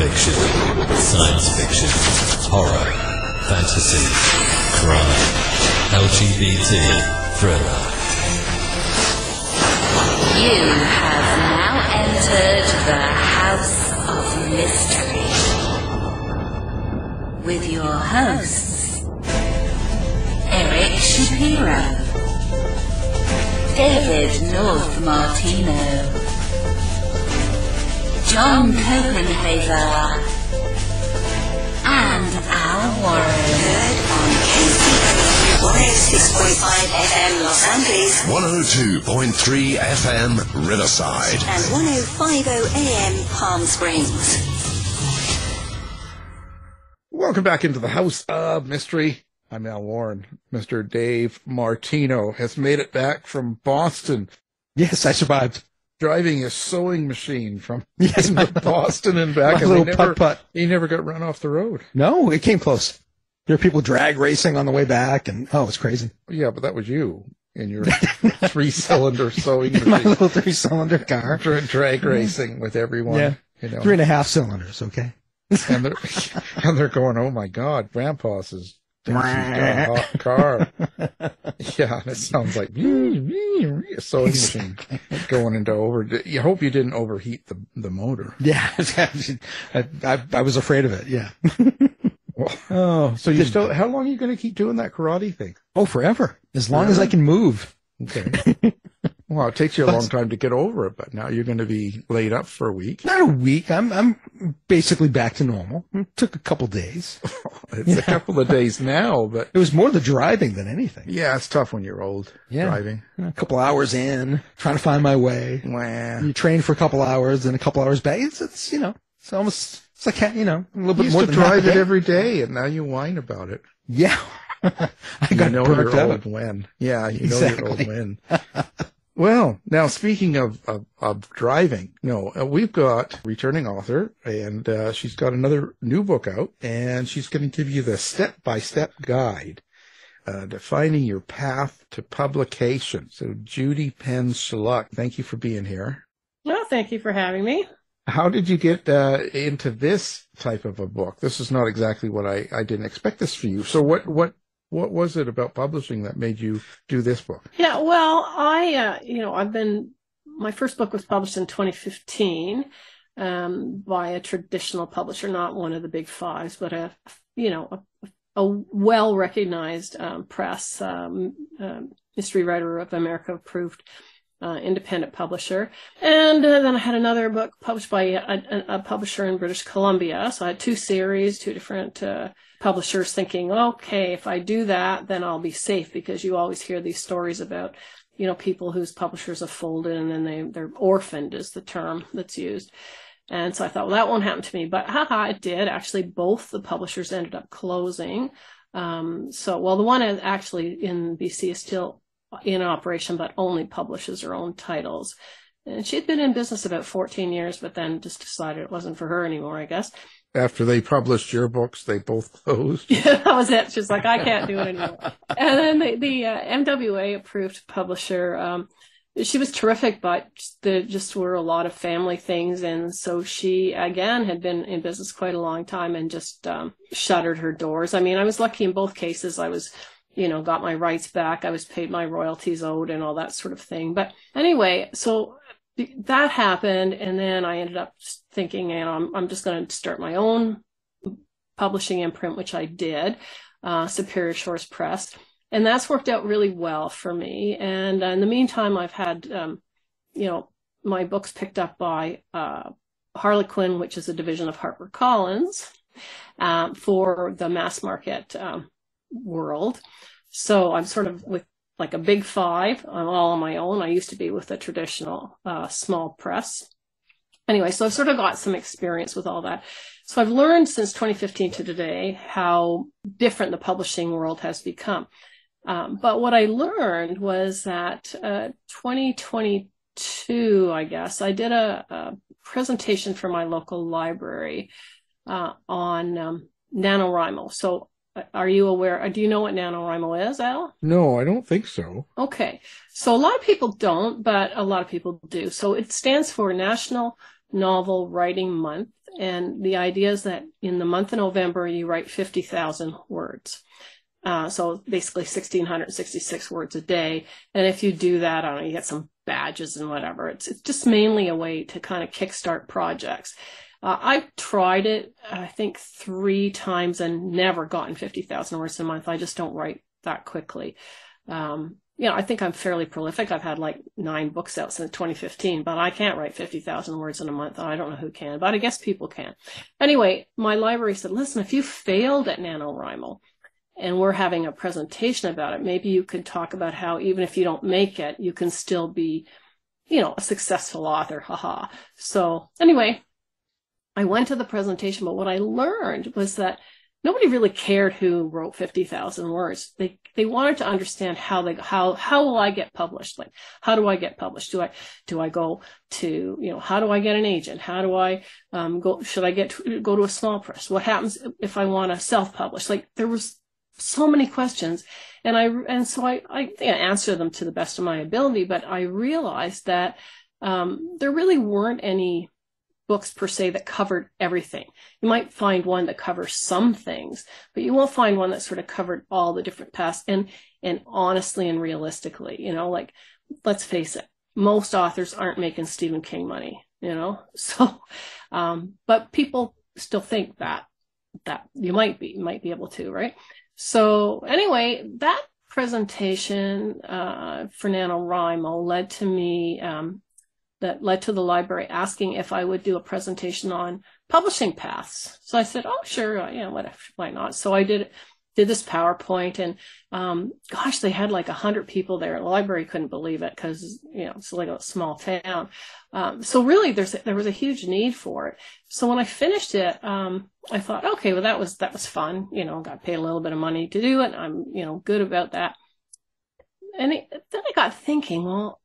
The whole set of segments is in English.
fiction, science fiction, horror, fantasy, crime, LGBT, thriller. You have now entered the House of Mystery with your hosts, Eric Shapiro, David North Martino, John Copenhaver, and Al Warren. Heard on KCO 106.5 FM Los Angeles, 102.3 FM Riverside, and 105.0 AM Palm Springs. Welcome back into the House of Mystery. I'm Al Warren. Mr. Dave Martino has made it back from Boston. Yes, I survived. Driving a sewing machine from Yes, Boston and back. My and little putt-putt. He never got run off the road. No, it came close. There were people drag racing on the way back, and it's crazy. Yeah, but that was you in your three-cylinder sewing machine. My little three-cylinder car. Drag racing with everyone. Yeah, you know. 3.5 cylinders, okay? and they're going, oh my God, Grandpa's is got a hot car. Yeah, and it sounds like a sewing machine going into You hope you didn't overheat the motor. Yeah, I was afraid of it. Yeah. Well, so you still? How long are you going to keep doing that karate thing? Oh, forever. As long as I can move. Okay. Well, it takes you a long time to get over it, but now you're going to be laid up for a week. Not a week. I'm basically back to normal. It took a couple days. It's a couple of days now, but it was more the driving than anything. Yeah, it's tough when you're old driving. A couple hours in, trying to find my way. Wow. You train for a couple hours, then a couple hours back. It's almost like a little bit used more to than drive it every day, and now you whine about it. Yeah. I got know burnt you're out. old when. Yeah, you Exactly. know you're old when. Well, now speaking of driving, we've got a returning author, and she's got another new book out, and she's going to give you the step-by-step guide to finding your path to publication. So, Judy, Penz, Sheluk, thank you for being here. Well, thank you for having me. How did you get into this type of a book? This is not exactly what I didn't expect this for you. So, what was it about publishing that made you do this book? Yeah, well, my first book was published in 2015 by a traditional publisher, not one of the big fives, but a well-recognized press, Mystery Writer of America approved independent publisher. And then I had another book published by a publisher in British Columbia. So I had two series, two different publishers, thinking, okay, if I do that, then I'll be safe, because you always hear these stories about, people whose publishers have folded and then they're orphaned is the term that's used. And so I thought, well, that won't happen to me. But it did. Actually, both the publishers ended up closing. The one actually in BC is still in operation, but only publishes her own titles. And she had been in business about 14 years, but then just decided it wasn't for her anymore, I guess. After they published your books, they both closed? Yeah, that was it. She's like, I can't do it anymore. And then the MWA approved publisher, she was terrific, but there just were a lot of family things. And so she, again, had been in business quite a long time and just shuttered her doors. I mean, I was lucky in both cases. I was got my rights back. I was paid my royalties owed and all that sort of thing. But anyway, so that happened. And then I ended up thinking, I'm just going to start my own publishing imprint, which I did, Superior Shores Press. And that's worked out really well for me. And in the meantime, I've had, my books picked up by Harlequin, which is a division of HarperCollins, for the mass market world. So I'm sort of with like a big five. I'm all on my own. I used to be with a traditional small press. Anyway, so I've sort of got some experience with all that. So I've learned since 2015 to today how different the publishing world has become. But what I learned was that 2022, I guess, I did a presentation for my local library on NaNoWriMo. So are you aware? Do you know what NaNoWriMo is, Al? No, I don't think so. Okay. So a lot of people don't, but a lot of people do. So it stands for National novel writing month. And the idea is that in the month of November, you write 50,000 words. So basically 1,666 words a day. And if you do that, I don't know, you get some badges and whatever. It's just mainly a way to kind of kickstart projects. I've tried it, I think 3 times and never gotten 50,000 words a month. I just don't write that quickly. I think I'm fairly prolific. I've had like 9 books out since 2015, but I can't write 50,000 words in a month. I don't know who can, but I guess people can. Anyway, my library said, listen, if you failed at NaNoWriMo and we're having a presentation about it, maybe you could talk about how even if you don't make it, you can still be, a successful author. Haha. So anyway, I went to the presentation, but what I learned was that nobody really cared who wrote 50,000 words. They wanted to understand how will I get published? Like, how do I get published? Do I go to, how do I get an agent? How do I should I go to a small press? What happens if I want to self-publish? Like, there was so many questions, and so I answered them to the best of my ability, but I realized that there really weren't any books per se that covered everything. You might find one that covers some things, but you won't find one that sort of covered all the different paths and honestly and realistically, like, let's face it, most authors aren't making Stephen King money, so, but people still think that you might be able to, right? So anyway, that presentation for NaNoWriMo led to me, that led to the library asking if I would do a presentation on publishing paths. So I said, oh, sure, why not? So I did this PowerPoint, and they had like 100 people there. The library couldn't believe it because, it's like a small town. So really there was a huge need for it. So when I finished it, I thought, okay, well, that was fun. Got paid a little bit of money to do it. I'm, good about that. And then I got thinking, well,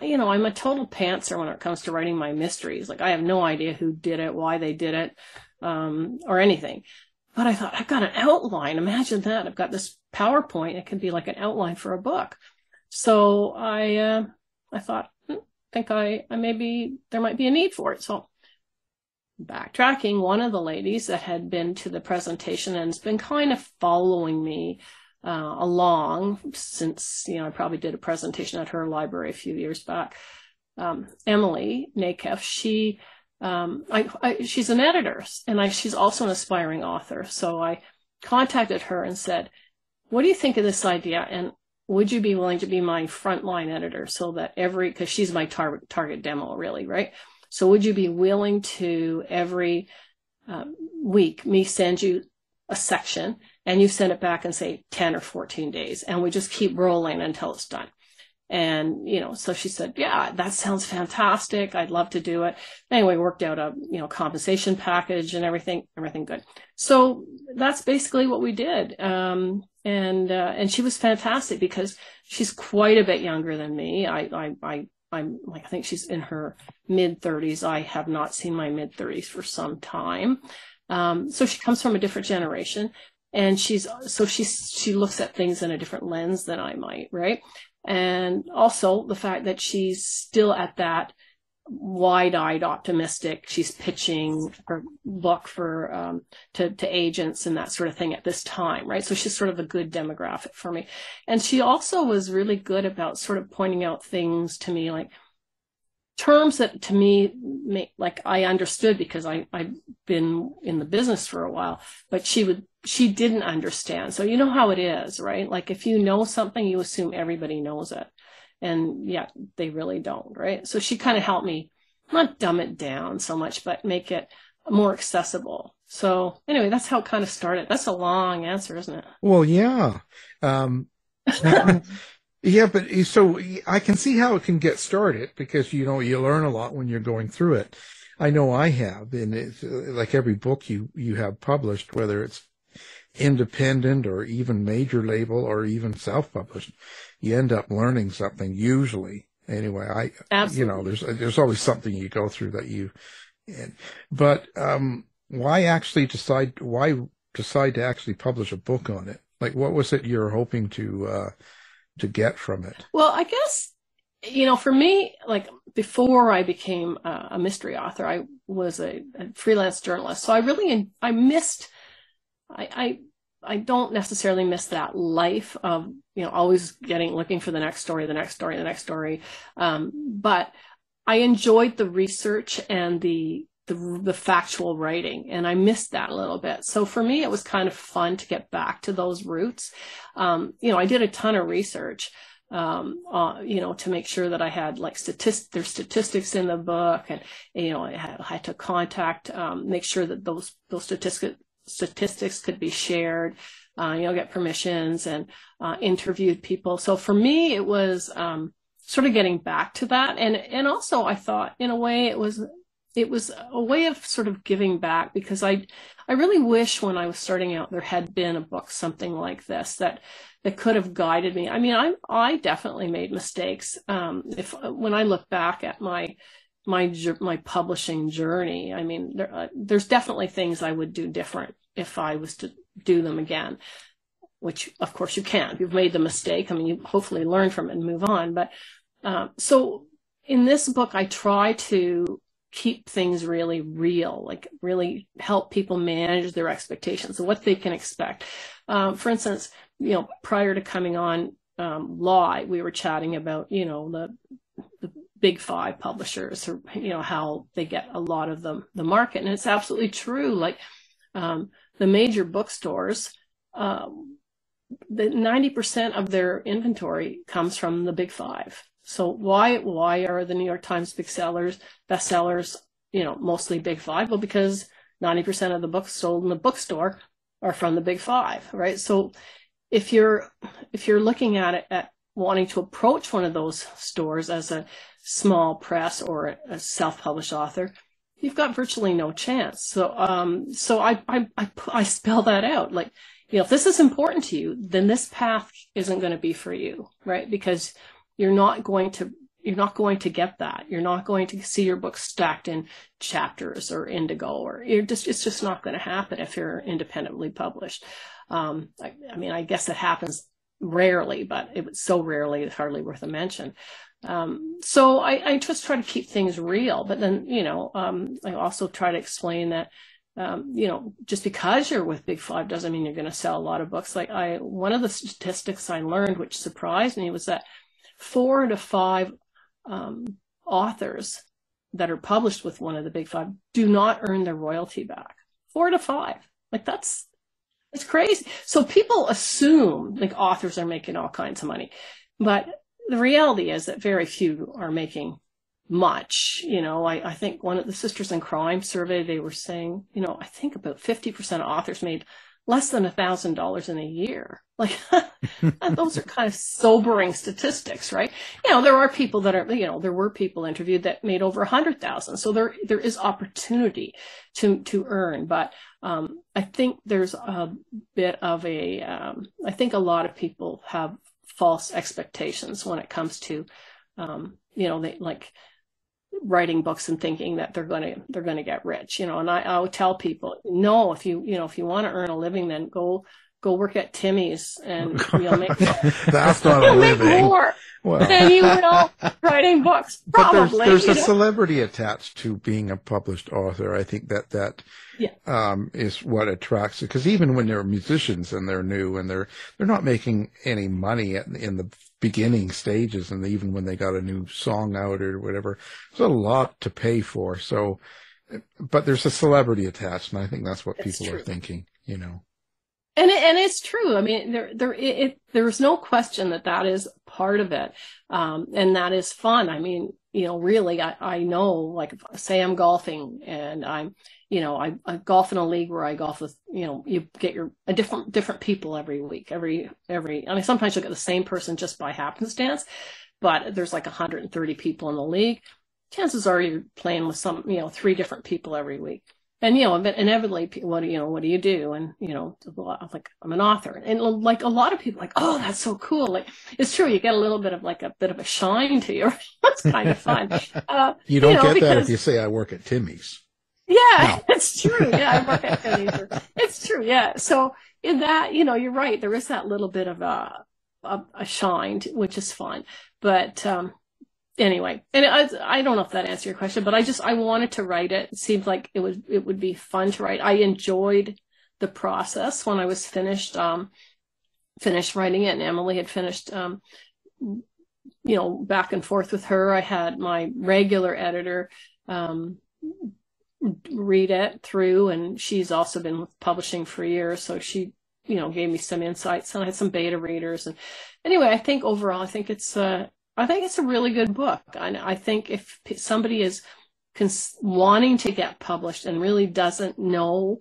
I'm a total pantser when it comes to writing my mysteries. Like, I have no idea who did it, why they did it, or anything. But I thought, I've got an outline. Imagine that. I've got this PowerPoint. It could be like an outline for a book. So I thought, maybe there might be a need for it. So backtracking, one of the ladies that had been to the presentation and has been kind of following me along since, I probably did a presentation at her library a few years back. Emily Nakeff, she's an editor, and she's also an aspiring author. So I contacted her and said, what do you think of this idea? And would you be willing to be my frontline editor so that because she's my target demo, really, right? So would you be willing to every week me send you a section and you send it back in, say, 10 or 14 days, and we just keep rolling until it's done? And, so she said, yeah, that sounds fantastic. I'd love to do it. Anyway, worked out a, compensation package and everything good. So that's basically what we did. And she was fantastic because she's quite a bit younger than me. I'm like, I think she's in her mid 30s. I have not seen my mid 30s for some time. So she comes from a different generation, and she looks at things in a different lens than I might, right? And also the fact that she's still at that wide-eyed optimistic. She's pitching her book for to agents and that sort of thing at this time, right? So she's sort of a good demographic for me. And she also was really good about sort of pointing out things to me, like terms that to me like I understood because I've been in the business for a while, but she didn't understand. So you know how it is, right? Like, if you know something, you assume everybody knows it, and yet they really don't, right? So she kind of helped me not dumb it down so much, but make it more accessible. So anyway, that's how it kind of started. That's a long answer, isn't it? Well, yeah. Yeah, but so I can see how it can get started because, you learn a lot when you're going through it. I know I have, and it's like every book you have published, whether it's independent or even major label or even self-published, you end up learning something usually. Anyway, Absolutely. There's always something you go through that but why decide to actually publish a book on it? Like, what was it you're hoping to get from it? Well, I guess for me, like before I became a mystery author, I was a freelance journalist. So I don't necessarily miss that life of, always looking for the next story, the next story, the next story. But I enjoyed the research and the factual writing, and I missed that a little bit. So for me, it was kind of fun to get back to those roots. I did a ton of research, to make sure that I had like there's statistics in the book, and I had to contact, make sure that those statistics could be shared, get permissions, and interviewed people. So for me, it was sort of getting back to that, and also I thought in a way it was a way of sort of giving back, because I really wish when I was starting out there had been a book, something like this, that could have guided me. I mean, I definitely made mistakes. When I look back at my publishing journey, I mean, there's definitely things I would do different if I was to do them again, which of course you can't. You've made the mistake. I mean, you hopefully learn from it and move on. But so in this book, I try to keep things really real, like really help people manage their expectations of what they can expect. For instance, prior to coming on Law, we were chatting about, the big five publishers, or, how they get a lot of the market. And it's absolutely true. Like the major bookstores, the 90% of their inventory comes from the big five. So why are the New York Times bestsellers, mostly big five? Well, because 90% of the books sold in the bookstore are from the big five, right? So if you're looking at it at wanting to approach one of those stores as a small press or a self-published author, you've got virtually no chance. So I spell that out. Like, if this is important to you, then this path isn't going to be for you, right? Because you're not going to get that. You're not going to see your book stacked in chapters or indigo, or it's just not going to happen if you're independently published. I guess it happens rarely, but it was so rarely it's hardly worth a mention. So I just try to keep things real, but then, I also try to explain that, just because you're with Big Five doesn't mean you're going to sell a lot of books. Like one of the statistics I learned, which surprised me, was that 4 to 5 authors that are published with one of the Big Five do not earn their royalty back. 4 to 5. Like it's crazy. So people assume like authors are making all kinds of money, but the reality is that very few are making much. I think one of the Sisters in Crime survey, they were saying, I think about 50% of authors made less than $1,000 in a year. Like those are kind of sobering statistics, right? There are people that are, there were people interviewed that made over 100,000. So there is opportunity to earn, but I think there's a bit of I think a lot of people have false expectations when it comes to, they like writing books and thinking that they're going to get rich, and I would tell people, no, if you want to earn a living, then go work at Timmy's and you'll make that's not a living. Make more than you will writing books. Probably. But there's a celebrity attached to being a published author. I think that is what attracts it. Because even when they're musicians and they're new and they're not making any money in the beginning stages, and even when they got a new song out or whatever, there's a lot to pay for. So, but there's a celebrity attached, and I think that's what people are thinking. And it's true. I mean, there's no question that is part of it. And that is fun. I mean, really, I know, like, say I'm golfing and I golf in a league where I golf with, you get different people every week, I mean, sometimes you'll get the same person just by happenstance, but there's like 130 people in the league. Chances are you're playing with 3 different people every week. And, inevitably, what do you do? And, like, I'm an author. And like a lot of people like, oh, that's so cool. Like, it's true. You get a little bit of a shine to you. That's kind of fun. You don't get that if you say I work at Timmy's. Yeah, no. It's true. Yeah, I work at Timmy's. It's true. Yeah. So in that, you're right. There is that little bit of a shine, which is fun. But, anyway, and I don't know if that answered your question, but I wanted to write it. It seemed like it would be fun to write. I enjoyed the process when I was finished writing it, and Emily had finished, back and forth with her. I had my regular editor read it through, and she's also been with publishing for years, so she gave me some insights, and I had some beta readers. And anyway, I think overall, I think it's a really good book. I think if somebody is wanting to get published and really doesn't know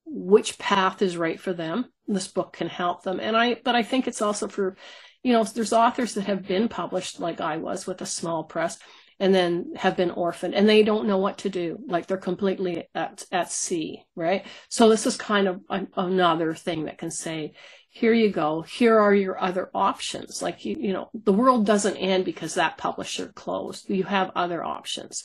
which path is right for them, this book can help them. But I think it's also for, there's authors that have been published, like I was, with a small press, and then have been orphaned, and they don't know what to do. Like, they're completely at sea, right? So this is kind of another thing that can say, here you go. Here are your other options. Like, the world doesn't end because that publisher closed. You have other options.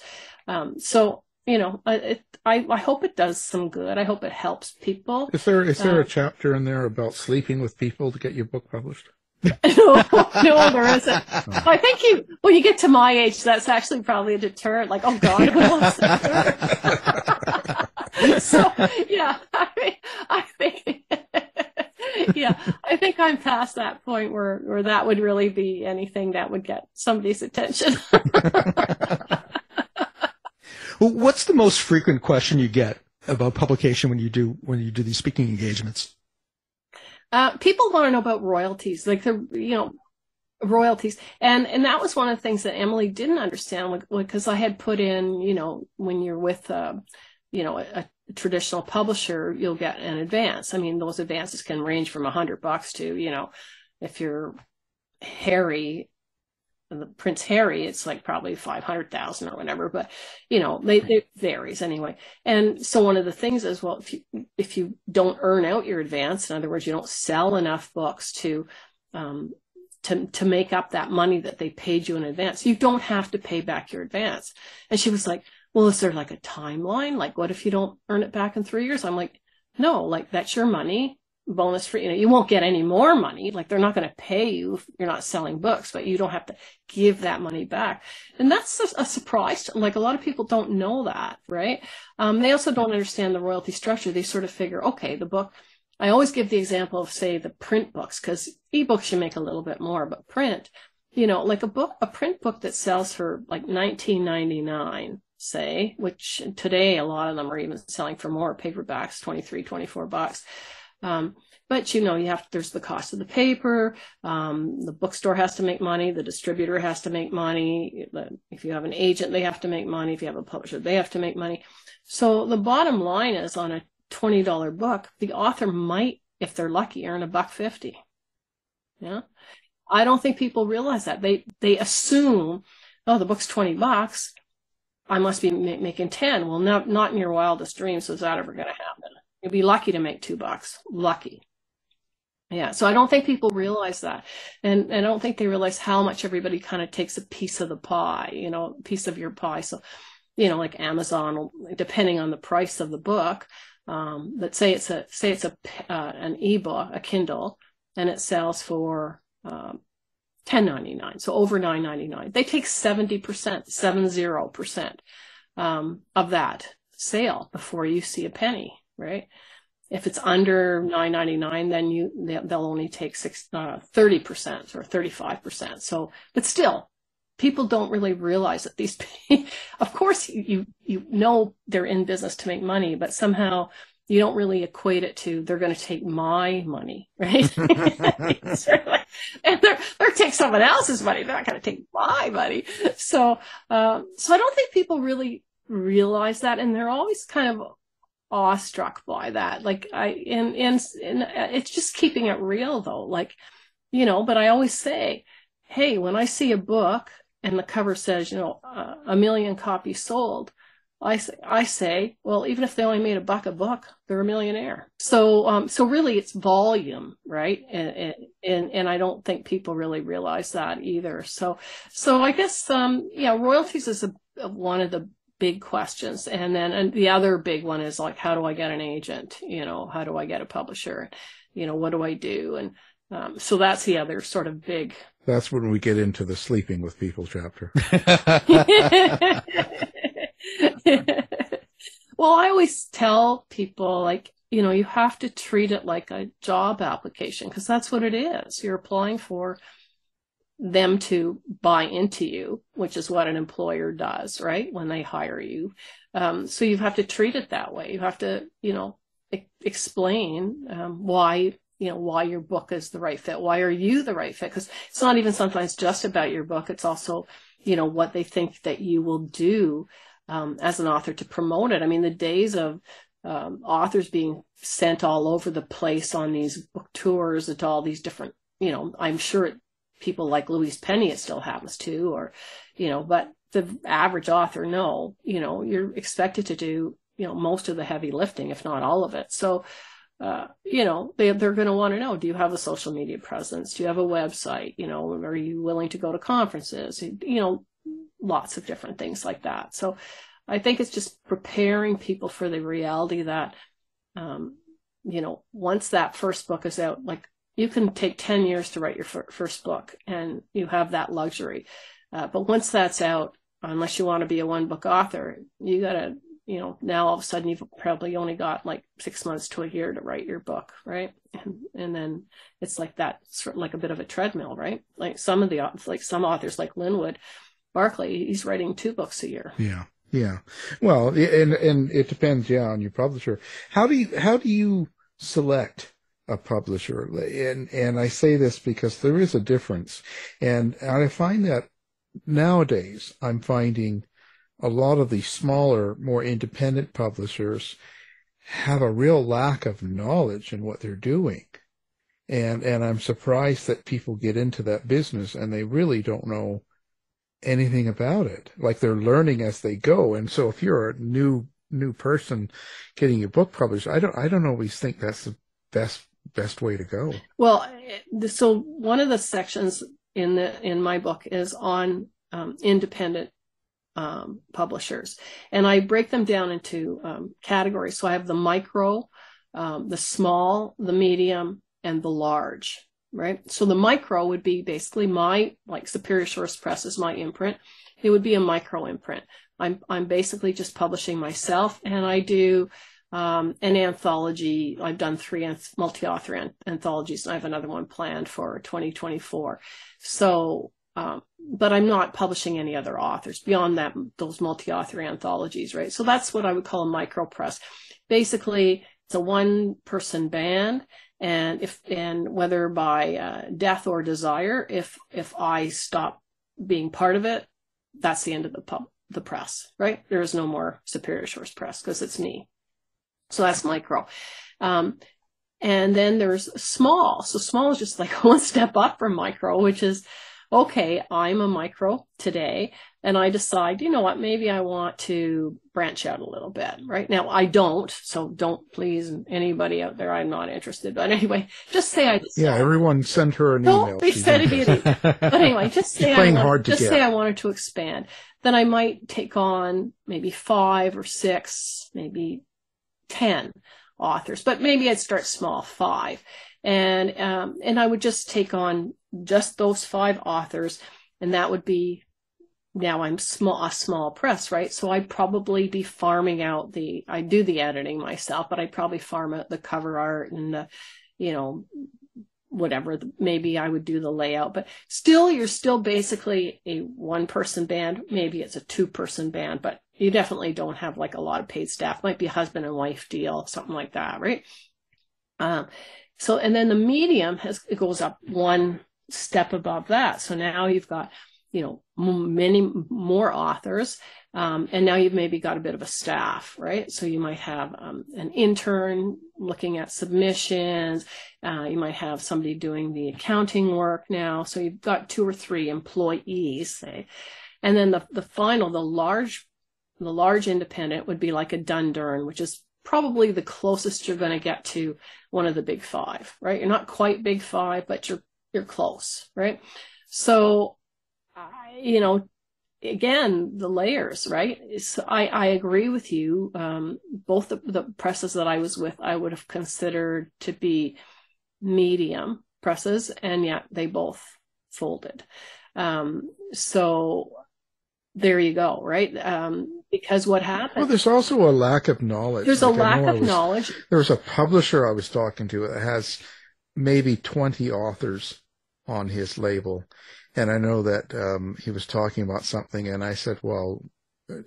So, I hope it does some good. I hope it helps people. Is there a chapter in there about sleeping with people to get your book published? No, there isn't. I think when you get to my age, that's actually probably a deterrent. Like, oh God, who wants to? So, yeah, I think, yeah, I think I'm past that point where that would really be anything that would get somebody's attention. What's the most frequent question you get about publication when you do these speaking engagements? People want to know about royalties, like royalties. And that was one of the things that Emily didn't understand, because I had put in, when you're with, a traditional publisher, you'll get an advance. I mean, those advances can range from $100 to, if you're Prince Harry, it's like probably 500,000 or whatever, but it varies anyway. And so one of the things is, well, if you don't earn out your advance, in other words, you don't sell enough books to make up that money that they paid you in advance, you don't have to pay back your advance. And she was like, well, is there like a timeline? Like, what if you don't earn it back in 3 years? I'm like, no, like, that's your money. Bonus free, you won't get any more money. Like, they're not going to pay you if you're not selling books, but you don't have to give that money back. And that's a surprise. Like, a lot of people don't know that, right? They also don't understand the royalty structure. They sort of figure, okay, the book, I always give the example of, say, the print books, because ebooks you make a little bit more, but print, like a print book that sells for like $19.99, say, which today a lot of them are even selling for more, paperbacks, $23, $24. But there's the cost of the paper. The bookstore has to make money. The distributor has to make money. If you have an agent, they have to make money. If you have a publisher, they have to make money. So the bottom line is, on a $20 book, the author might, if they're lucky, earn $1.50. Yeah. I don't think people realize that. They assume, oh, the book's $20. I must be making 10. Well, not in your wildest dreams is that ever going to happen. You'll be lucky to make $2. Lucky. Yeah. So I don't think people realize that. And I don't think they realize how much everybody kind of takes a piece of the pie, piece of your pie. So, like Amazon, depending on the price of the book, let's say it's an ebook, a Kindle, and it sells for, $10.99. So over $9.99. They take 70%, 70%, of that sale before you see a penny. Right? If it's under $9.99, then they'll only take 30% or 35%. So, but still, people don't really realize that these, of course, they're in business to make money, but somehow you don't really equate it to, they're going to take my money, right? And they're take someone else's money. They're not going to take my money. So I don't think people really realize that, and they're always kind of awestruck by that. Like, and it's just keeping it real though. Like, but I always say, hey, when I see a book and the cover says, 1 million copies sold, I say, well, even if they only made $1 a book, they're a millionaire. So really it's volume, right? And I don't think people really realize that either. So I guess, royalties is one of the big questions. And the other big one is like, how do I get an agent? How do I get a publisher? What do I do? And, So that's the other sort of big. That's when we get into the sleeping with people chapter. Well, I always tell people, like, you have to treat it like a job application, because that's what it is. You're applying for them to buy into you, which is what an employer does, right? When they hire you. So you have to treat it that way. You have to, explain why your book is the right fit. Why are you the right fit? Because it's not even sometimes just about your book. It's also, what they think that you will do as an author to promote it. I mean, the days of authors being sent all over the place on these book tours to all these different, I'm sure people like Louise Penny, it still happens to, or, but the average author, no, you're expected to do, most of the heavy lifting, if not all of it. So, they're going to want to know, do you have a social media presence? Do you have a website? Are you willing to go to conferences? Lots of different things like that. So I think it's just preparing people for the reality that, once that first book is out, like, you can take 10 years to write your first book, and you have that luxury. But once that's out, unless you want to be a one book author, you got to, now all of a sudden you've probably only got like 6 months to a year to write your book, right? And then it's like that, sort of like a bit of a treadmill, right? Like some authors like Linwood Barclay, he's writing 2 books a year. Yeah. Yeah. Well, and it depends, on your publisher. How do you select a publisher? And I say this because there is a difference. And I find that nowadays I'm finding a lot of the smaller, more independent publishers have a real lack of knowledge in what they're doing. And I'm surprised that people get into that business and they really don't know anything about it. Like, they're learning as they go. And so if you're a new person getting your book published, I don't always think that's the best way to go. Well, so one of the sections in my book is on independent publishers, and I break them down into categories. So I have the micro, the small, the medium, and the large. Right. So the micro would be basically like Superior Source Press is my imprint. It would be a micro imprint. I'm basically just publishing myself, and I do an anthology. I've done 3 multi-author anthologies, and I have another one planned for 2024. So, but I'm not publishing any other authors beyond that, those multi-author anthologies, right? So that's what I would call a micro press. Basically, it's a one-person band. And whether by death or desire, if I stop being part of it, that's the end of the press, right? There is no more Superior Source Press because it's me. So that's micro. And then there's small. So small is just like one step up from micro, which is, okay, I'm a micro today, and I decide, you know what, maybe I want to branch out a little bit. Right now, I don't. So don't, please, anybody out there, I'm not interested. But anyway, just say I decide. Yeah, everyone send her an email. Don't be sending me an email. But anyway, just say I wanted to expand. Then I might take on maybe 5 or 6, maybe 10 authors, but maybe I'd start small, 5. And I would just take on just those 5 authors, and that would be, now I'm a small press, right? So I'd probably be farming out I do the editing myself, but I'd probably farm out the cover art and whatever, maybe I would do the layout, but still, you're still basically a 1-person band. Maybe it's a 2-person band, but you definitely don't have like a lot of paid staff. Might be a husband and wife deal, something like that, right? So, and then the medium it goes up one step above that. So now you've got, many more authors, and now you've maybe got a bit of a staff, right? So you might have an intern looking at submissions. You might have somebody doing the accounting work now. So you've got 2 or 3 employees, say. And then the large independent would be like a Dundurn, which is probably the closest you're going to get to one of the big 5, right? You're not quite big 5, but you're close, right? So, again, the layers, right? So I agree with you. Both the presses that I was with, I would have considered to be medium, presses, and yet they both folded. So there you go, right? Because what happened? Well, there's also a lack of knowledge. There's a lack of knowledge. There was a publisher I was talking to that has maybe 20 authors on his label. And I know that he was talking about something, and I said, well,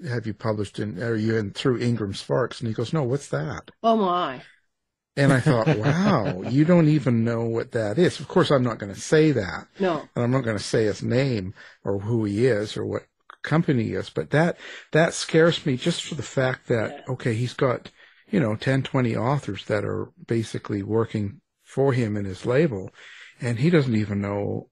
have you published are you in through Ingram Sparks? And he goes, no, what's that? Oh, my. And I thought, wow, you don't even know what that is. Of course, I'm not going to say that. No. And I'm not going to say his name or who he is or what company he is. But that scares me just for the fact that, okay, he's got, 10, 20 authors that are basically working for him in his label, and he doesn't even know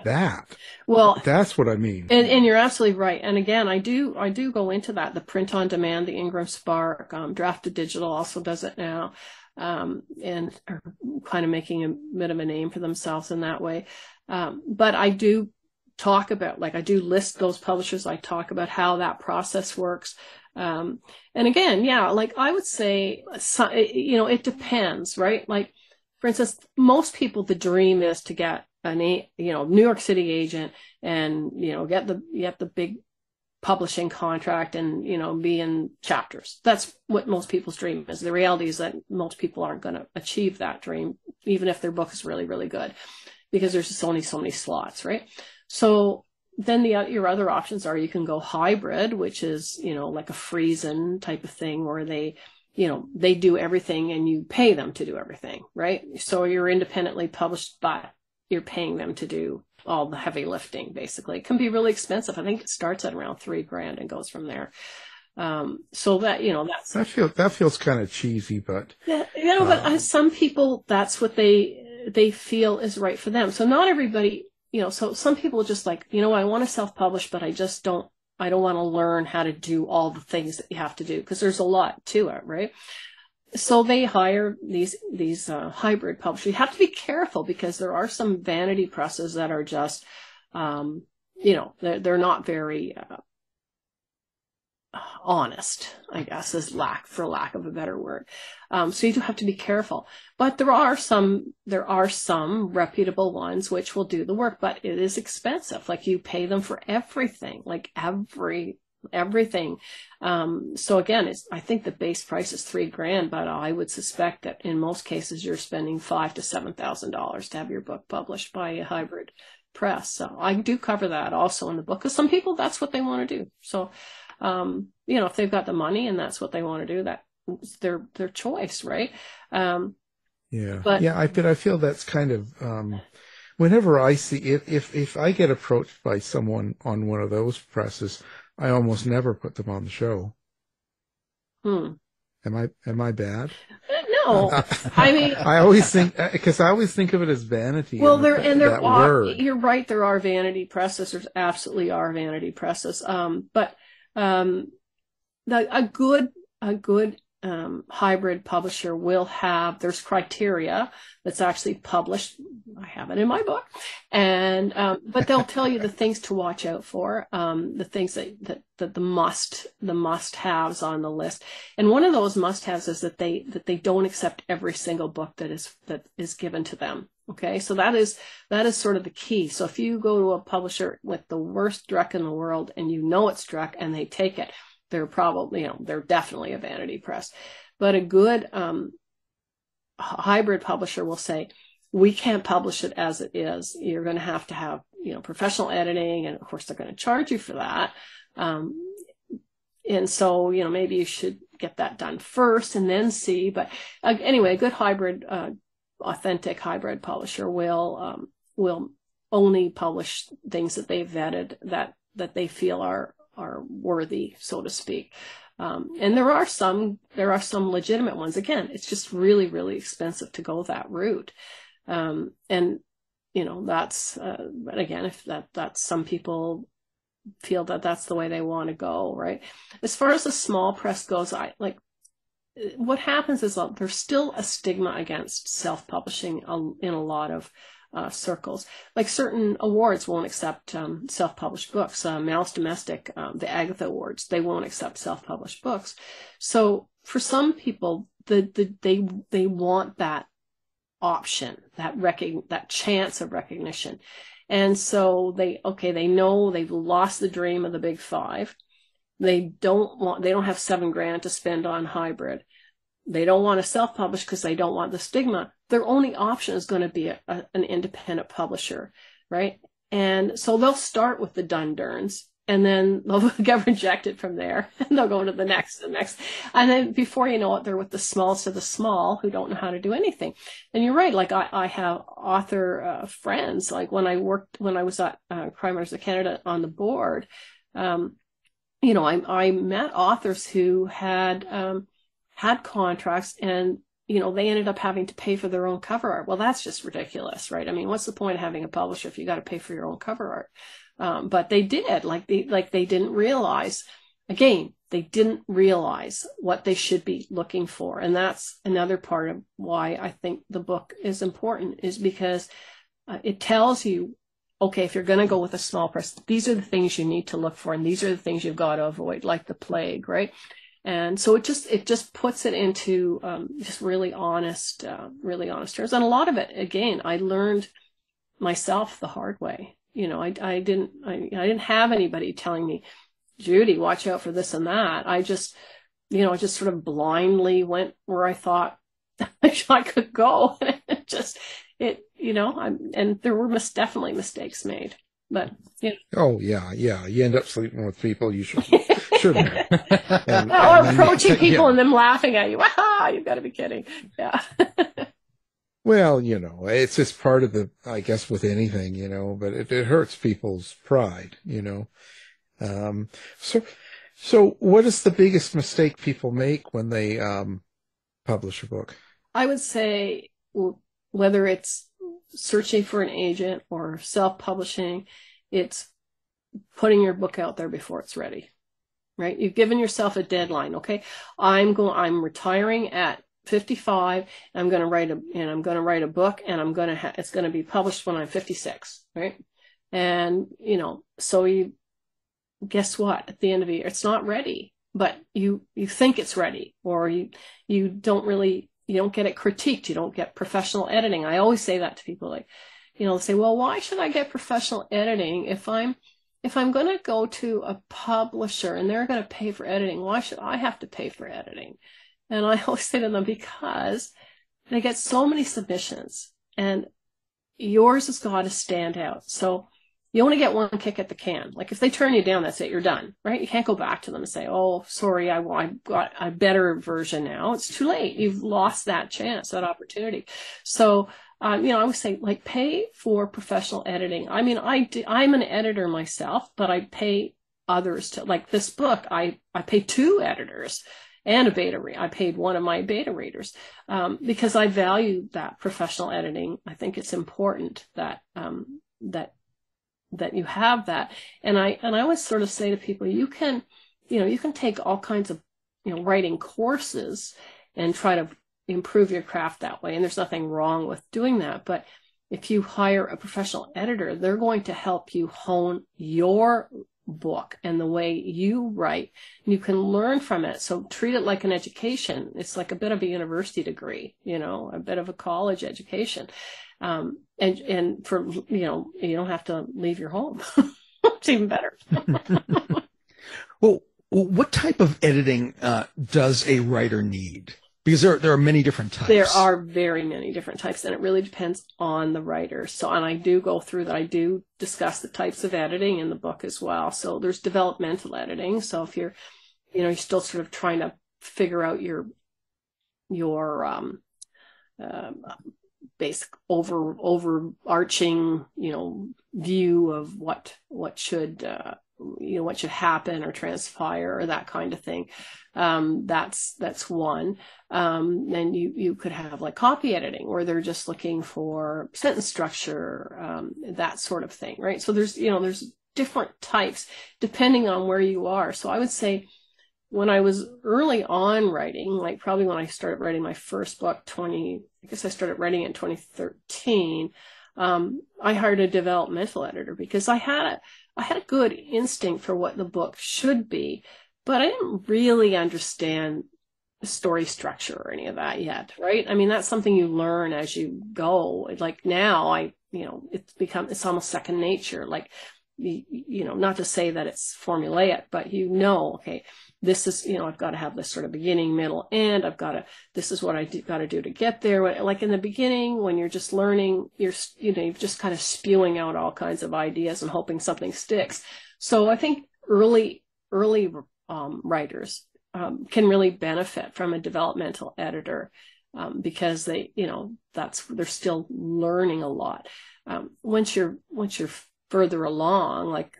that. Well, that's what I mean. And you're absolutely right. And again, I do go into that. The print on demand, the Ingram Spark, Drafted Digital also does it now. And are kind of making a bit of a name for themselves in that way. But I do talk about, I do list those publishers. I talk about how that process works. And again, I would say, it depends, right? Like, for instance, most people, the dream is to get New York City agent and, get the big publishing contract and, be in chapters. That's what most people's dream is. The reality is that most people aren't going to achieve that dream, even if their book is really, really good, because there's just only so many slots, right? So then your other options are you can go hybrid, which is, like a Friesen type of thing where they do everything and you pay them to do everything, right? So you're independently published, but you're paying them to do all the heavy lifting, basically. It can be really expensive. I think it starts at around $3,000 and goes from there. So that, that feels kind of cheesy, but but some people, that's what they feel is right for them. So not everybody, so some people just I want to self-publish, but I don't want to learn how to do all the things that you have to do, because there's a lot to it, right? So they hire these hybrid publishers. You have to be careful, because there are some vanity presses that are just, they're not very honest, I guess, for lack of a better word. So you do have to be careful. But there are some reputable ones which will do the work, but it is expensive. Like, you pay them for everything, everything. So again, I think the base price is $3,000, but I would suspect that in most cases you're spending $5,000 to $7,000 to have your book published by a hybrid press. So I do cover that also in the book, because some people, that's what they want to do. So, if they've got the money and that's what they want to do, that's their choice, right? I feel that's kind of, whenever I see if I get approached by someone on one of those presses, I almost never put them on the show. Am I bad? No, I mean, I always think of it as vanity. Well, you're right. There are vanity presses. There absolutely are vanity presses. But a good hybrid publisher will have, there's criteria that's actually published. I have it in my book, and but they'll tell you the things to watch out for, the things that the must-haves on the list. And one of those must-haves is that they don't accept every single book that is given to them. Okay, so that is sort of the key. So if you go to a publisher with the worst Drek in the world and it's Drek and they take it, they're probably, they're definitely a vanity press. But a good hybrid publisher will say, we can't publish it as it is. You're going to have, professional editing, and of course they're going to charge you for that. And so, maybe you should get that done first and then see. But anyway, a good hybrid, authentic hybrid publisher will only publish things that they've vetted that they feel are worthy, so to speak. And there are some legitimate ones. Again, it's just really, really expensive to go that route. And that's, but again, if that's some people feel that that's the way they want to go, right? As far as the small press goes, what happens is there's still a stigma against self-publishing in a lot of circles. Like, certain awards won't accept self-published books. Mouse Domestic, the Agatha Awards, they won't accept self-published books. So for some people, they want that option, that chance of recognition. And so they know they've lost the dream of the big five. They don't have $7,000 to spend on hybrid. They don't want to self-publish because they don't want the stigma. Their only option is going to be an independent publisher, right? And so they'll start with the Dundurns, and then they'll get rejected from there, and they'll go to the next. And then before you know it, they're with the smallest of the small who don't know how to do anything. And you're right. Like I have author friends, like when I was at Crime Writers of Canada on the board, you know, I met authors who had contracts, and, you know, they ended up having to pay for their own cover art. Well, that's just ridiculous, right? I mean, what's the point of having a publisher if you got to pay for your own cover art? But they did, they didn't realize, again, they didn't realize what they should be looking for. And that's another part of why I think the book is important, is because it tells you, okay, if you're going to go with a small press, these are the things you need to look for, and these are the things you've got to avoid, like the plague, right? And so it just puts it into just really honest terms. And a lot of it, again, I learned myself the hard way. You know, I didn't have anybody telling me, Judy, watch out for this and that. I just sort of blindly went where I thought I could go. And there were definitely mistakes made. But, you know. Oh, yeah. You end up sleeping with people you shouldn't. Or approaching people and them laughing at you. Ah, you've got to be kidding. Yeah. Well, you know, it's just part of I guess with anything, you know, but it hurts people's pride, you know. So what is the biggest mistake people make when they publish a book? I would say, whether it's searching for an agent or self-publishing, it's putting your book out there before it's ready, right? You've given yourself a deadline. Okay. I'm retiring at 55. I'm going to write a book, and it's going to be published when I'm 56. Right. And, you know, so guess what? At the end of the year, it's not ready, but you think it's ready, or you don't get it critiqued. You don't get professional editing. I always say that to people, like, you know, they say, well, why should I get professional editing if I'm going to go to a publisher and they're going to pay for editing? Why should I have to pay for editing? And I always say to them, because they get so many submissions, and yours has got to stand out. So you only get one kick at the can. Like, if they turn you down, that's it. You're done, right? You can't go back to them and say, oh, sorry, I got a better version now. It's too late. You've lost that chance, that opportunity. So, you know, I would say, like, pay for professional editing. I mean, I'm an editor myself, but I pay others to, like this book, I pay 2 editors and a beta reader. I paid one of my beta readers, because I value that professional editing. I think it's important that you have that. And I always sort of say to people, you can take all kinds of, you know, writing courses and try to improve your craft that way. And there's nothing wrong with doing that. But if you hire a professional editor, they're going to help you hone your book and the way you write. And you can learn from it. So treat it like an education. It's like a bit of a university degree, you know, a bit of a college education. And for, you know, you don't have to leave your home. It's even better. Well, what type of editing does a writer need? Because there are many different types. There are very many different types, and it really depends on the writer. So, and I do go through that. I do discuss the types of editing in the book as well. So there's developmental editing. So if you're still sort of trying to figure out your basic overarching, you know, view of what should happen or transpire, or that kind of thing. That's one. And you could have like copy editing, where they're just looking for sentence structure, that sort of thing, right? So there's different types depending on where you are. So I would say, when I was early on writing, like probably when I started writing my first book, I started writing it in 2013, I hired a developmental editor, because I had a good instinct for what the book should be, but I didn't really understand story structure or any of that yet, right? I mean, that's something you learn as you go. Like now it's almost second nature. Like, not to say that it's formulaic, but okay, this is, I've got to have this sort of beginning, middle, end. This is what got to do to get there. Like in the beginning, when you're just learning, you're just kind of spewing out all kinds of ideas and hoping something sticks. So I think early writers can really benefit from a developmental editor because they're still learning a lot. Once you're further along, like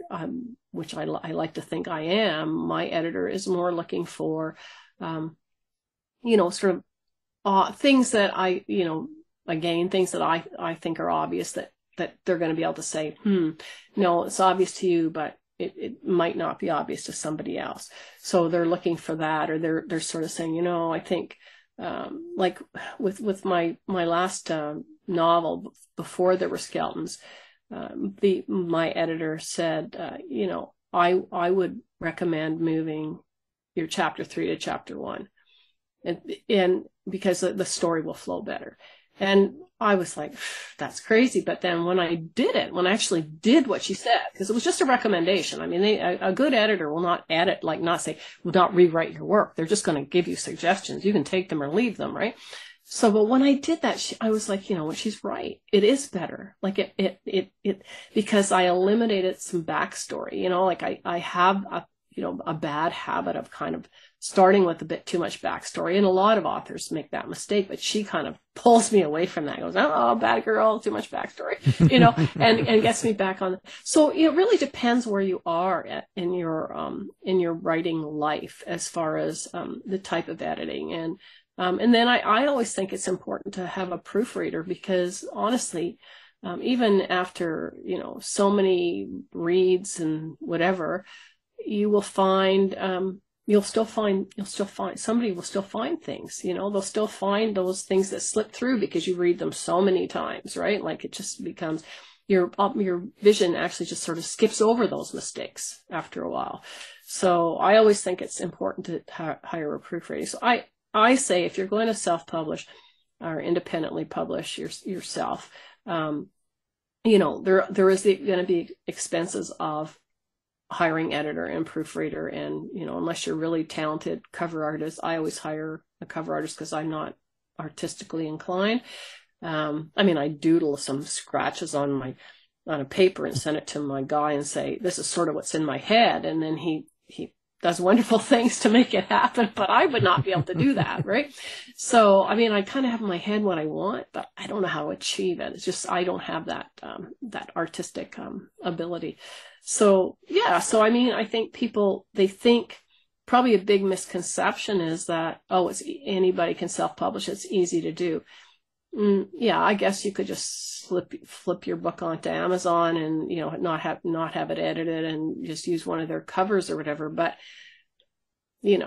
which I like to think I am, my editor is more looking for, sort of things that things that I think are obvious that they're going to be able to say, no, it's obvious to you, but it might not be obvious to somebody else. So they're looking for that, or they're sort of saying, I think, like with my last novel, before there were skeletons, my editor said, I would recommend moving your chapter 3 to chapter 1, and because the story will flow better. And I was like, that's crazy. But then when I actually did what she said, because it was just a recommendation. I mean, a good editor will not edit, will not rewrite your work. They're just going to give you suggestions. You can take them or leave them, right? So, but when I did that, I was like, she's right. It is better. Like it, because I eliminated some backstory, like I have a bad habit of kind of starting with a bit too much backstory. And a lot of authors make that mistake, but she kind of pulls me away from that. Goes, oh, bad girl, too much backstory, and gets me back on. So it really depends where you are in your writing life as far as the type of editing. And then I always think it's important to have a proofreader, because honestly, even after, so many reads and whatever, you will find, somebody will still find things, they'll still find those things that slip through because you read them so many times, right? Like it just becomes your vision actually just sort of skips over those mistakes after a while. So I always think it's important to hire a proofreader. So I say, if you're going to self-publish or independently publish yourself, there is going to be expenses of hiring editor and proofreader. And, unless you're really talented cover artist, I always hire a cover artist because I'm not artistically inclined. I doodle some scratches on a paper and send it to my guy and say, this is sort of what's in my head. And then he does wonderful things to make it happen, but I would not be able to do that, right? So, I kind of have in my head what I want, but I don't know how to achieve it. It's just, I don't have that artistic ability. So, yeah. So, I think they think probably a big misconception is that, anybody can self-publish. It's easy to do. Yeah, I guess you could just flip your book onto Amazon and, not have it edited and just use one of their covers or whatever. But, are you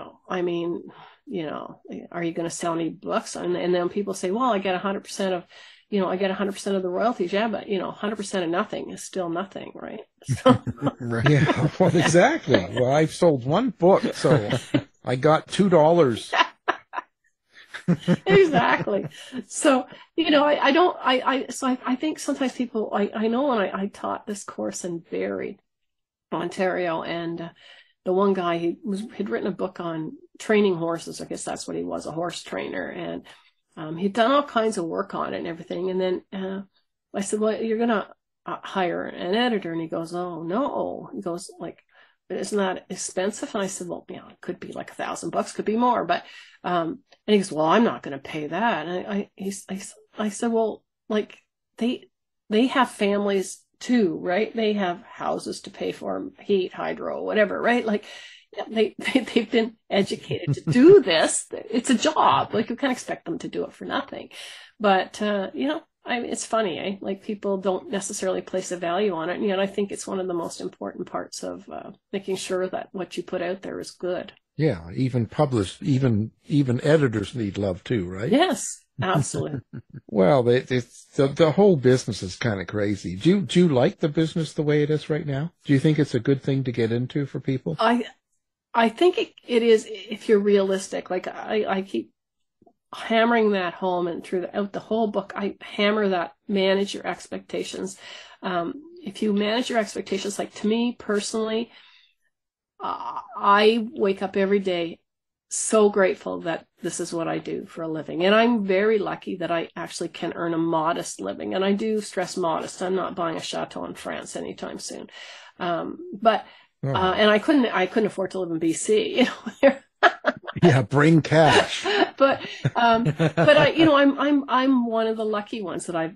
going to sell any books? And then people say, well, I get 100% of, I get 100% of the royalties. Yeah, but 100% of nothing is still nothing, right? So. Right. Yeah, well, exactly. Well, I've sold one book, so I got $2. Exactly. So, I think sometimes people, I know when I taught this course in Barrie, Ontario, and the one guy, he'd written a book on training horses. I guess that's what he was, a horse trainer. And he'd done all kinds of work on it and everything. And then I said, well, you're going to hire an editor. And he goes, oh, no. He goes, isn't that expensive? And I said, well, it could be like $1,000, could be more. But, and he goes, well, I'm not going to pay that. And I said, well, they have families too, right? They have houses to pay for, heat, hydro, whatever, right? They've been educated to do this. It's a job. You can't expect them to do it for nothing. But, it's funny, people don't necessarily place a value on it. And yet I think it's one of the most important parts of making sure that what you put out there is good. Yeah, even editors need love too, right? Yes, absolutely. Well, the whole business is kind of crazy. Do you like the business the way it is right now? Do you think it's a good thing to get into for people? I think it is, if you're realistic. Like I keep hammering that home, and throughout the whole book, I hammer that: manage your expectations. If you manage your expectations, like to me personally, I wake up every day so grateful that this is what I do for a living. And I'm very lucky that I actually can earn a modest living. And I do stress modest. I'm not buying a chateau in France anytime soon. And I couldn't afford to live in BC, you know. Yeah, bring cash. but I'm one of the lucky ones that I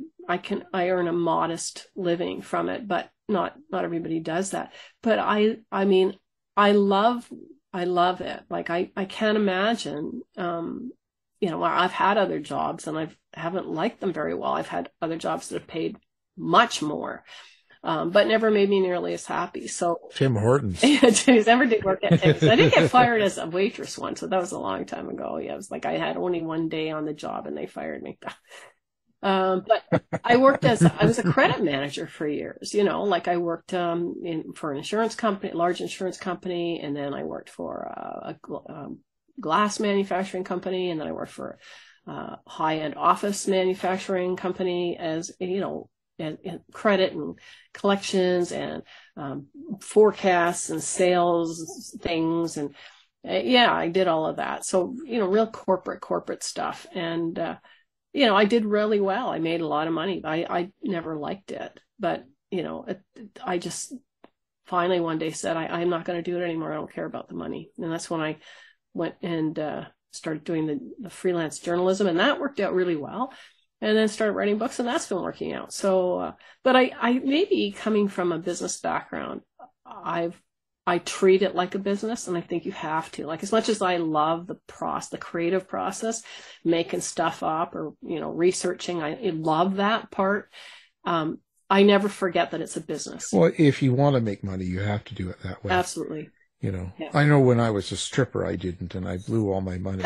earn a modest living from it, but not everybody does that. But I mean, I love it. Like I can't imagine, I've had other jobs and I haven't liked them very well. I've had other jobs that have paid much more, but never made me nearly as happy. So Tim Hortons. Never did work at Penz. I did get fired as a waitress once, so that was a long time ago. Yeah, it was like I had only one day on the job and they fired me. But I was a credit manager for years, like I worked for an insurance company, large insurance company, and then I worked for a glass manufacturing company, and then I worked for a high-end office manufacturing company as, and credit and collections and forecasts and sales things. And I did all of that. So, real corporate stuff. And, I did really well. I made a lot of money. I never liked it, but I just finally one day said, I'm not going to do it anymore. I don't care about the money. And that's when I went and started doing the freelance journalism, and that worked out really well. And then started writing books, and that's been working out. So, but I maybe coming from a business background, I treat it like a business, and I think you have to. Like, as much as I love the creative process, making stuff up or, researching, I love that part. I never forget that it's a business. Well, if you want to make money, you have to do it that way. Absolutely. Yeah. I know when I was a stripper, I didn't, and I blew all my money.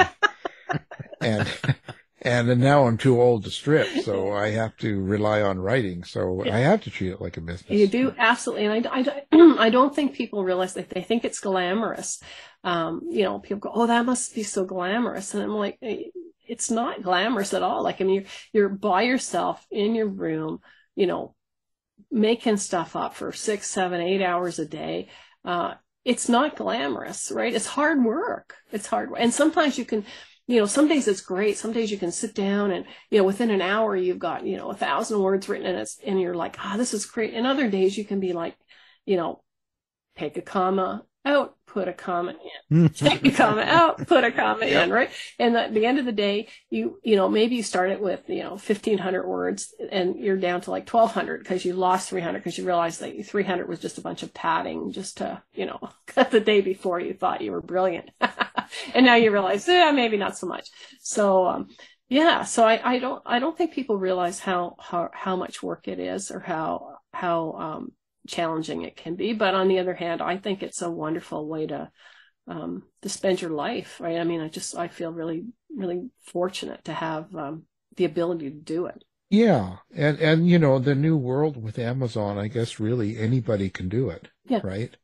And now I'm too old to strip, so I have to rely on writing. So I have to treat it like a business. You do, absolutely. And I don't think people realize that they think it's glamorous. People go, "Oh, that must be so glamorous." And I'm like, it's not glamorous at all. Like, I mean, you're by yourself in your room, making stuff up for 6, 7, 8 hours a day. It's not glamorous, right? It's hard work. It's hard. And sometimes you can, some days it's great. Some days you can sit down and, within an hour you've got, 1,000 words written and you're like, this is great. And other days you can be like, take a comma out, put a comma in, take a comma out, put a comma in, right? And at the end of the day, maybe you start it with, 1,500 words and you're down to like 1,200 because you lost 300 because you realized that 300 was just a bunch of padding just to, the day before you thought you were brilliant. And now you realize, maybe not so much. So, so I don't think people realize how much work it is or how challenging it can be. But on the other hand, I think it's a wonderful way to spend your life, right? I mean, I feel really, really fortunate to have the ability to do it. Yeah. And the new world with Amazon, I guess really anybody can do it. Yeah. Right?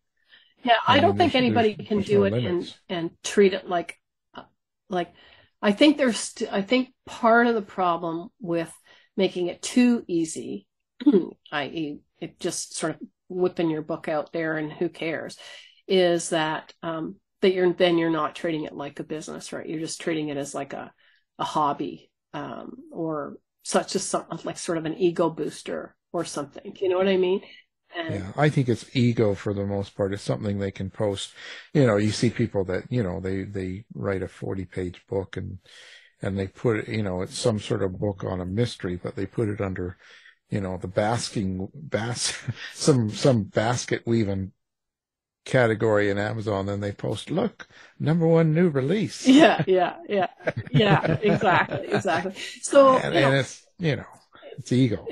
Yeah, I don't think anybody can do it and treat it like I think I think part of the problem with making it too easy, i.e. it just sort of whipping your book out there and who cares, is that you're not treating it like a business, right? You're just treating it as like a hobby, or such as something like sort of an ego booster or something. You know what I mean? Yeah, I think it's ego for the most part. It's something they can post. You see people that, they write a 40-page book and they put it, it's some sort of book on a mystery, but they put it under, some basket weaving category in Amazon. Then they post, look, #1 new release. Yeah, exactly. So, and it's, it's ego.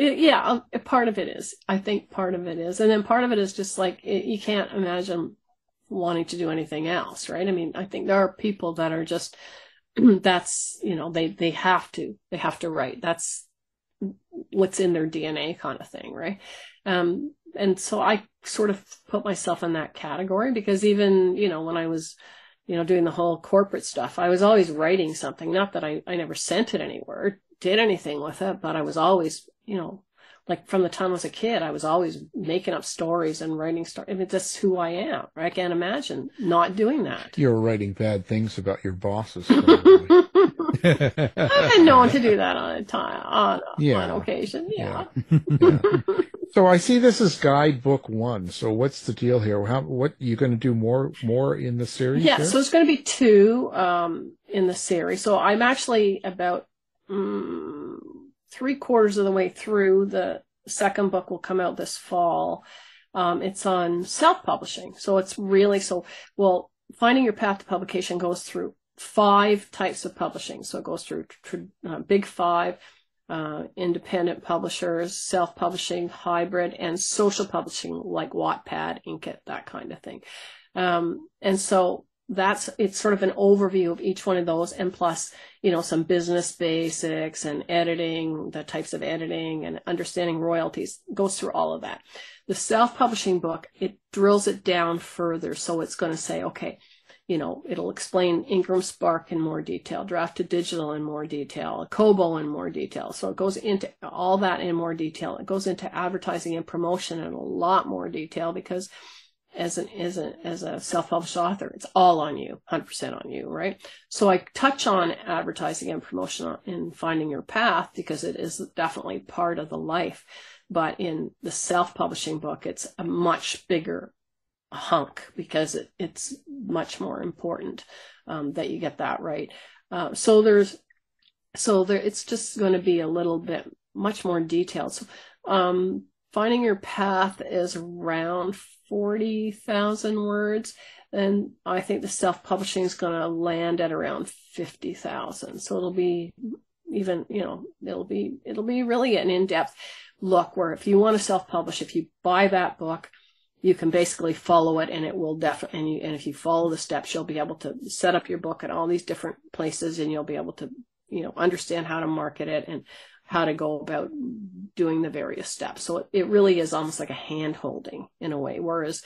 Part of it is. I think part of it is. And then part of it is just like, you can't imagine wanting to do anything else, right? I mean, I think there are people that are just, that's, they have to write. That's what's in their DNA kind of thing, right? and so I sort of put myself in that category, because even, when I was, doing the whole corporate stuff, I was always writing something. Not that I never sent it anywhere, did anything with it, but I was always, like from the time I was a kid, I was always making up stories and writing stories. I mean, that's who I am. I can't imagine not doing that. You're writing bad things about your bosses. Probably. I've been known to do that on occasion. Yeah. So I see this is guidebook 1. So what's the deal here? What you going to do more in the series? Yeah. There? So it's going to be 2 in the series. So I'm actually about 3/4 of the way through. The second book will come out this fall. It's on self-publishing. So it's really, Finding Your Path to Publication goes through 5 types of publishing. So it goes through Big 5, independent publishers, self-publishing, hybrid, and social publishing like Wattpad, Inkitt, that kind of thing. And so it's sort of an overview of each one of those, and plus, some business basics and editing, the types of editing and understanding royalties, goes through all of that. The self-publishing book, it drills it down further. So it's going to say, okay, it'll explain Ingram Spark in more detail, draft to digital in more detail, Kobo in more detail. So it goes into all that in more detail. It goes into advertising and promotion in a lot more detail, because as a self-published author, it's all on you, 100% on you, right? So I touch on advertising and promotion in Finding Your Path, because it is definitely part of the life. But in the self-publishing book, it's a much bigger hunk, because it's much more important that you get that right. So it's just going to be a little bit much more detailed. So Finding Your Path is around 40,000 words, and I think the self-publishing is going to land at around 50,000. So it'll be even, it'll be really an in-depth look, where if you want to self-publish, if you buy that book, you can basically follow it, and it will definitely, and if you follow the steps, you'll be able to set up your book at all these different places, and you'll be able to, understand how to market it and how to go about doing the various steps. So it really is almost like a hand holding in a way, whereas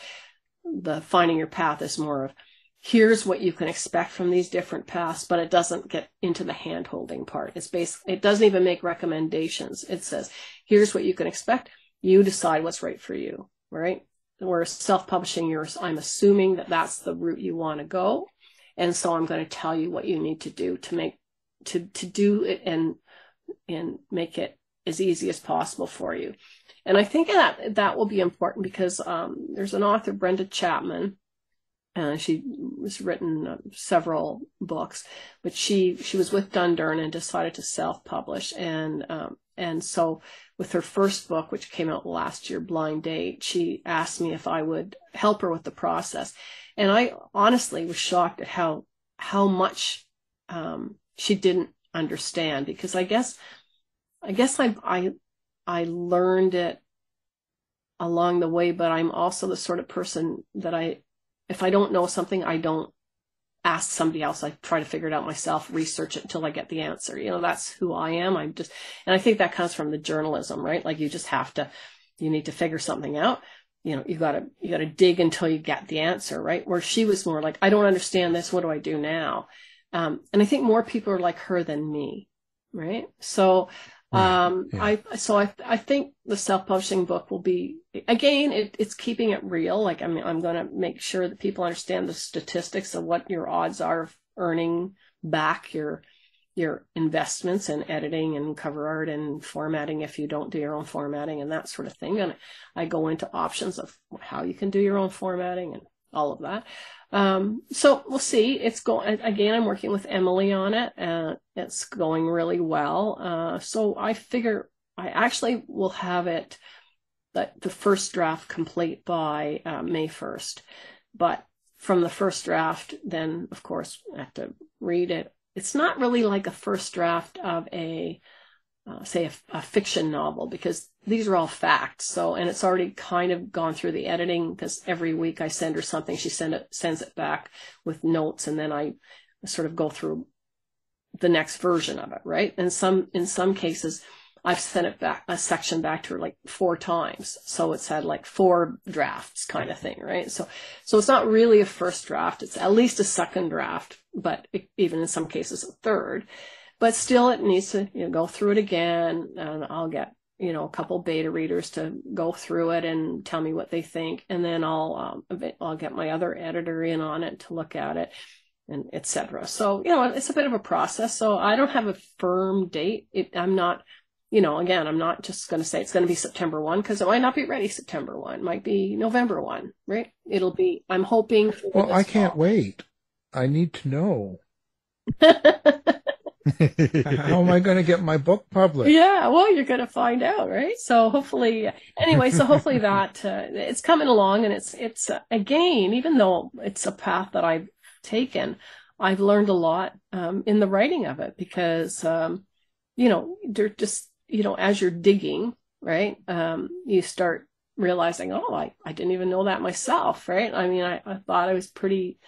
the Finding Your Path is more of, here's what you can expect from these different paths, but it doesn't get into the hand holding part. It doesn't even make recommendations. It says, here's what you can expect. You decide what's right for you, right? Whereas self-publishing, I'm assuming that that's the route you want to go. And so I'm going to tell you what you need to do to do it and make it as easy as possible for you. And I think that will be important, because there's an author, Brenda Chapman, she has written several books, but she was with Dundurn and decided to self-publish. And so with her first book, which came out last year, Blind Date, she asked me if I would help her with the process. And I honestly was shocked at how much she didn't understand, because I guess I learned it along the way, but I'm also the sort of person that if I don't know something, I don't ask somebody else. I try to figure it out myself, research it until I get the answer. That's who I am. And I think that comes from the journalism, right? Like you need to figure something out. You gotta dig until you get the answer, right? Where she was more like, I don't understand this. What do I do now? And I think more people are like her than me, right? So, I think the self-publishing book will be, again, it's keeping it real. Like, I'm going to make sure that people understand the statistics of what your odds are of earning back your investments in editing and cover art and formatting if you don't do your own formatting and that sort of thing. And I go into options of how you can do your own formatting and all of that. So we'll see. It's going, again, I'm working with Emily on it, and it's going really well. So I figure I actually will have it, the first draft complete by May 1st. But from the first draft, then of course I have to read it. It's not really like a first draft of a fiction novel, because these are all facts. So, and it's already kind of gone through the editing, because every week I send her something, she sends it back with notes, and then I sort of go through the next version of it, right? And in some cases, I've sent it back, a section back to her like 4 times. So it's had like 4 drafts kind of thing, right? So it's not really a first draft. It's at least a second draft, but even in some cases a third. But still it needs to, go through it again, and I'll get, a couple beta readers to go through it and tell me what they think. And then I'll get my other editor in on it to look at it, and et cetera. So, it's a bit of a process. So I don't have a firm date. I'm not, again, I'm not just going to say it's going to be September 1, because it might not be ready September 1. It might be November 1, right? It'll be, I'm hoping. Well, I can't wait. I need to know. How am I going to get my book published? Yeah, well, you're going to find out, right? So hopefully that it's coming along, and it's again, even though it's a path that I've taken, I've learned a lot in the writing of it, because they're just, as you're digging, right, you start realizing, I didn't even know that myself, right? I mean, I thought I was pretty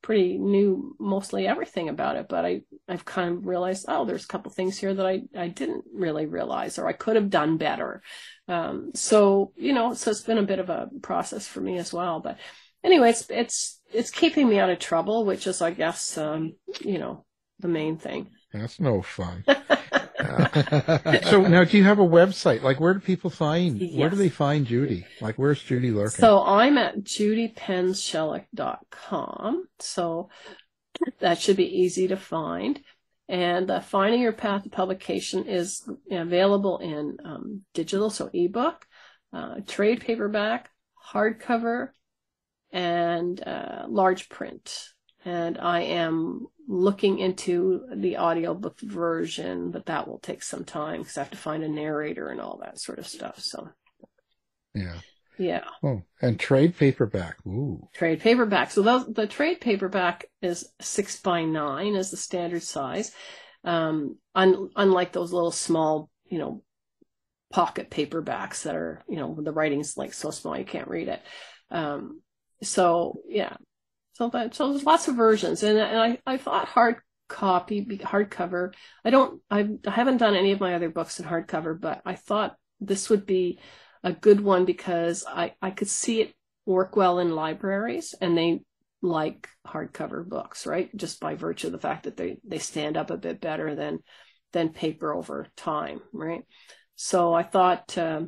knew mostly everything about it, but I've kind of realized, there's a couple things here that I didn't really realize, or I could have done better. So it's been a bit of a process for me as well. But anyway, it's keeping me out of trouble, which is, I guess, the main thing. That's no fun. So now, do you have a website? Like, where do people find? Yes. Where do they find Judy? Like, where's Judy lurking? So I'm at judypenzsheluk.com. So that should be easy to find. And Finding Your Path to Publication is available in digital, so ebook, trade paperback, hardcover, and large print. And I am looking into the audiobook version, but that will take some time because I have to find a narrator and all that sort of stuff. So, yeah. Oh, and trade paperback. Ooh. Trade paperback. So the trade paperback is 6x9 is the standard size. Unlike those little small, pocket paperbacks that are, the writing's like so small you can't read it. So there's lots of versions, and I thought hardcover. I haven't done any of my other books in hardcover, but I thought this would be a good one because I could see it work well in libraries, and they like hardcover books, right? Just by virtue of the fact that they stand up a bit better than paper over time, right? So I thought I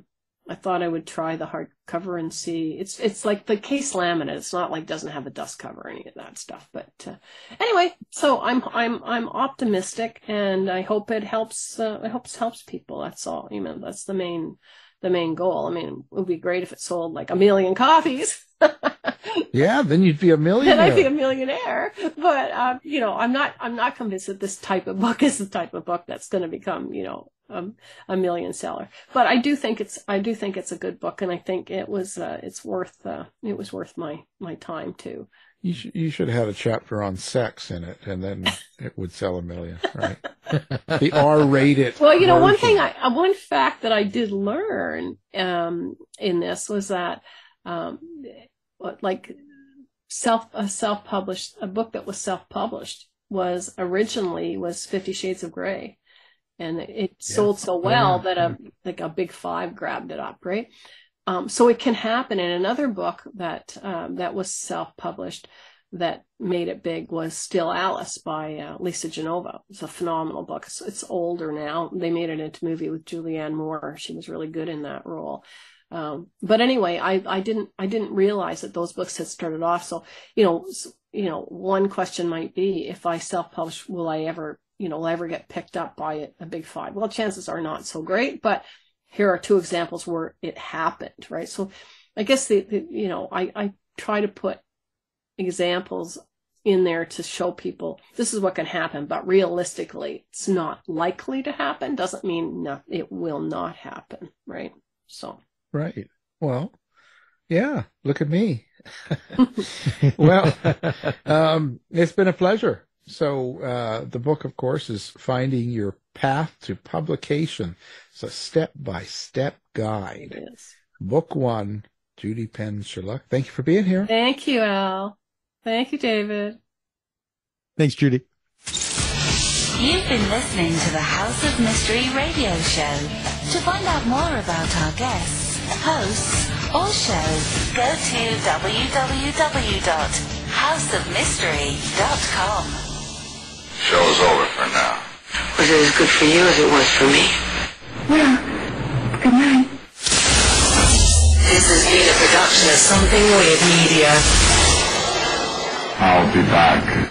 would try the hardcover and see. It's like the case laminate. It's not like doesn't have a dust cover or any of that stuff. But anyway, so I'm optimistic, and I hope it helps. Helps people. That's all. That's the main goal. I mean, it would be great if it sold like 1 million copies. Yeah, then you'd be a millionaire. Then I'd be a millionaire. But I'm not convinced that this type of book is the type of book that's going to become a million seller. But I do think it's a good book, and I think it was worth my time too. You should have had a chapter on sex in it, and then it would sell 1 million, right? The R-rated. Well, version. one fact that I did learn in this was that like a book that was self-published was originally 50 Shades of Grey, and it sold so well that a Big Five grabbed it up, right? So it can happen. In another book that was self-published that made it big was Still Alice by Lisa Genova. It's a phenomenal book. It's older now. They made it into a movie with Julianne Moore. She was really good in that role. But anyway, I didn't realize that those books had started off. So, one question might be, if I self-publish, will I ever get picked up by a Big Five? Well, chances are not so great, but here are 2 examples where it happened, right? So I guess I try to put examples in there to show people this is what can happen, but realistically it's not likely to happen. Doesn't mean it will not happen, right? So. Right. Well, yeah, look at me. Well, it's been a pleasure. So the book, of course, is Finding Your Path to Publication. It's a step-by-step guide. Yes. Book 1, Judy Penz Sheluk. Thank you for being here. Thank you, Al. Thank you, David. Thanks, Judy. You've been listening to the House of Mystery radio show. To find out more about our guests, hosts, or show, go to www.houseofmystery.com. Show's over for now. Was it as good for you as it was for me? Well, good night. This has been a production of Something Weird Media. I'll be back.